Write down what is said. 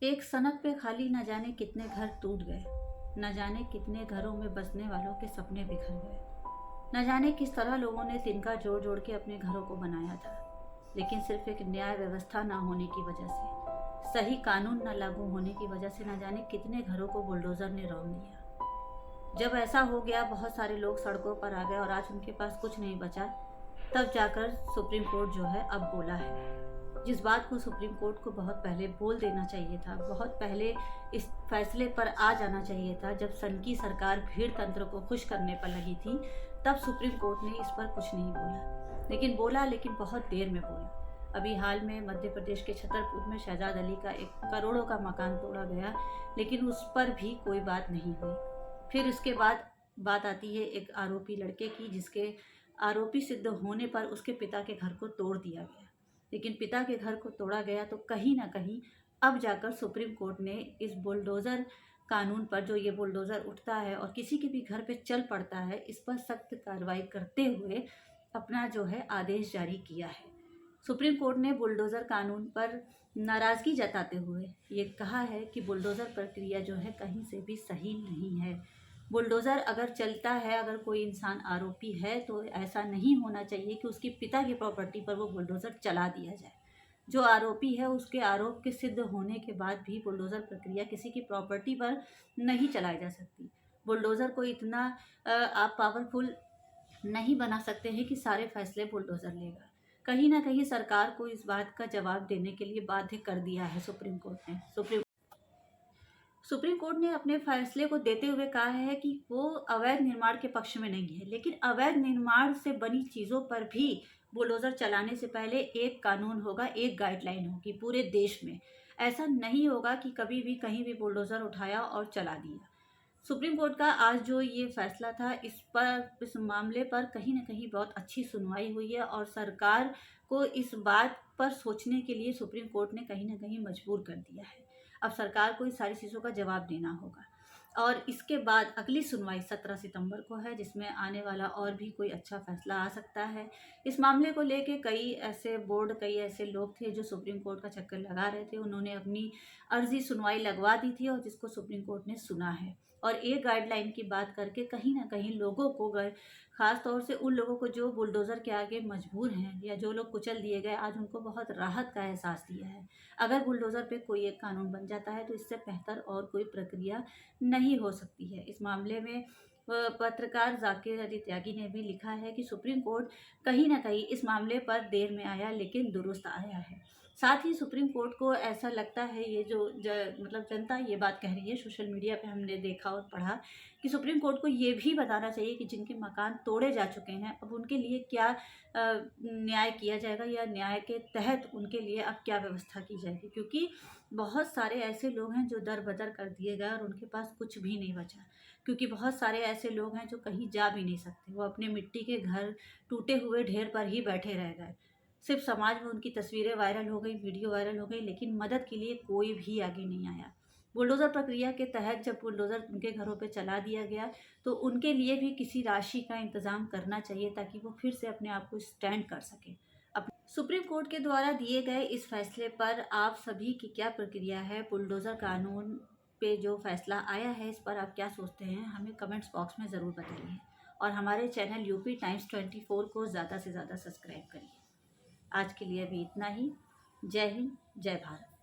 एक सनक पे खाली न जाने कितने घर टूट गए, न जाने कितने घरों में बसने वालों के सपने बिखर गए, न जाने किस तरह लोगों ने तिनका जोड़ जोड़ के अपने घरों को बनाया था, लेकिन सिर्फ एक न्याय व्यवस्था ना होने की वजह से, सही कानून न लागू होने की वजह से न जाने कितने घरों को बुलडोजर ने रौंद दिया। जब ऐसा हो गया, बहुत सारे लोग सड़कों पर आ गए और आज उनके पास कुछ नहीं बचा, तब जाकर सुप्रीम कोर्ट जो है अब बोला है। जिस बात को सुप्रीम कोर्ट को बहुत पहले बोल देना चाहिए था, बहुत पहले इस फैसले पर आ जाना चाहिए था, जब सन की सरकार भीड़ तंत्र को खुश करने पर लगी थी, तब सुप्रीम कोर्ट ने इस पर कुछ नहीं बोला। लेकिन बोला, लेकिन बहुत देर में बोला। अभी हाल में मध्य प्रदेश के छतरपुर में शहजाद अली का 1 करोड़ों का मकान तोड़ा गया, लेकिन उस पर भी कोई बात नहीं हुई। फिर उसके बाद बात आती है एक आरोपी लड़के की, जिसके आरोपी सिद्ध होने पर उसके पिता के घर को तोड़ दिया गया। लेकिन पिता के घर को तोड़ा गया तो कहीं ना कहीं अब जाकर सुप्रीम कोर्ट ने इस बुलडोज़र कानून पर, जो ये बुलडोज़र उठता है और किसी के भी घर पे चल पड़ता है, इस पर सख्त कार्रवाई करते हुए अपना जो है आदेश जारी किया है। सुप्रीम कोर्ट ने बुलडोज़र कानून पर नाराज़गी जताते हुए ये कहा है कि बुलडोज़र प्रक्रिया जो है कहीं से भी सही नहीं है। बुलडोज़र अगर चलता है, अगर कोई इंसान आरोपी है, तो ऐसा नहीं होना चाहिए कि उसके पिता की प्रॉपर्टी पर वो बुलडोज़र चला दिया जाए। जो आरोपी है, उसके आरोप के सिद्ध होने के बाद भी बुलडोज़र प्रक्रिया किसी की प्रॉपर्टी पर नहीं चलाई जा सकती। बुलडोज़र को इतना आप पावरफुल नहीं बना सकते हैं कि सारे फैसले बुलडोज़र लेगा। कहीं ना कहीं सरकार को इस बात का जवाब देने के लिए बाध्य कर दिया है सुप्रीम कोर्ट ने। सुप्रीम कोर्ट ने अपने फैसले को देते हुए कहा है कि वो अवैध निर्माण के पक्ष में नहीं है, लेकिन अवैध निर्माण से बनी चीज़ों पर भी बुलडोज़र चलाने से पहले एक कानून होगा, एक गाइडलाइन होगी पूरे देश में। ऐसा नहीं होगा कि कभी भी कहीं भी बुलडोज़र उठाया और चला दिया। सुप्रीम कोर्ट का आज जो ये फैसला था, इस मामले पर कहीं ना कहीं बहुत अच्छी सुनवाई हुई है और सरकार को इस बात पर सोचने के लिए सुप्रीम कोर्ट ने कहीं ना कहीं मजबूर कर दिया है। अब सरकार को इस सारी चीज़ों का जवाब देना होगा और इसके बाद अगली सुनवाई 17 सितंबर को है, जिसमें आने वाला और भी कोई अच्छा फैसला आ सकता है। इस मामले को लेके कई ऐसे लोग थे जो सुप्रीम कोर्ट का चक्कर लगा रहे थे। उन्होंने अपनी अर्जी सुनवाई लगवा दी थी और जिसको सुप्रीम कोर्ट ने सुना है और एक गाइडलाइन की बात करके कहीं ना कहीं लोगों को, ख़ास तौर से उन लोगों को जो बुलडोज़र के आगे मजबूर हैं या जो लोग कुचल दिए गए, आज उनको बहुत राहत का एहसास दिया है। अगर बुलडोज़र पे कोई एक कानून बन जाता है तो इससे बेहतर और कोई प्रक्रिया नहीं हो सकती है। इस मामले में पत्रकार जाकिर अली त्यागी ने भी लिखा है कि सुप्रीम कोर्ट कहीं ना कहीं इस मामले पर देर में आया, लेकिन दुरुस्त आया है। साथ ही सुप्रीम कोर्ट को ऐसा लगता है, ये जो मतलब जनता ये बात कह रही है, सोशल मीडिया पे हमने देखा और पढ़ा कि सुप्रीम कोर्ट को ये भी बताना चाहिए कि जिनके मकान तोड़े जा चुके हैं, अब उनके लिए क्या न्याय किया जाएगा या न्याय के तहत उनके लिए अब क्या व्यवस्था की जाएगी। क्योंकि बहुत सारे ऐसे लोग हैं जो दर बदर कर दिए गए और उनके पास कुछ भी नहीं बचा। क्योंकि बहुत सारे ऐसे लोग हैं जो कहीं जा भी नहीं सकते, वो अपने मिट्टी के घर टूटे हुए ढेर पर ही बैठे रह गए। सिर्फ समाज में उनकी तस्वीरें वायरल हो गई, वीडियो वायरल हो गई, लेकिन मदद के लिए कोई भी आगे नहीं आया। बुलडोज़र प्रक्रिया के तहत जब बुलडोज़र उनके घरों पे चला दिया गया, तो उनके लिए भी किसी राशि का इंतज़ाम करना चाहिए ताकि वो फिर से अपने आप को स्टैंड कर सके। अब सुप्रीम कोर्ट के द्वारा दिए गए इस फैसले पर आप सभी की क्या प्रक्रिया है? बुलडोज़र कानून पे जो फैसला आया है, इस पर आप क्या सोचते हैं? हमें कमेंट्स बॉक्स में ज़रूर बताइए और हमारे चैनल यूपी टाइम्स 24 को ज़्यादा से ज़्यादा सब्सक्राइब करिए। आज के लिए अभी इतना ही। जय हिंद, जय भारत।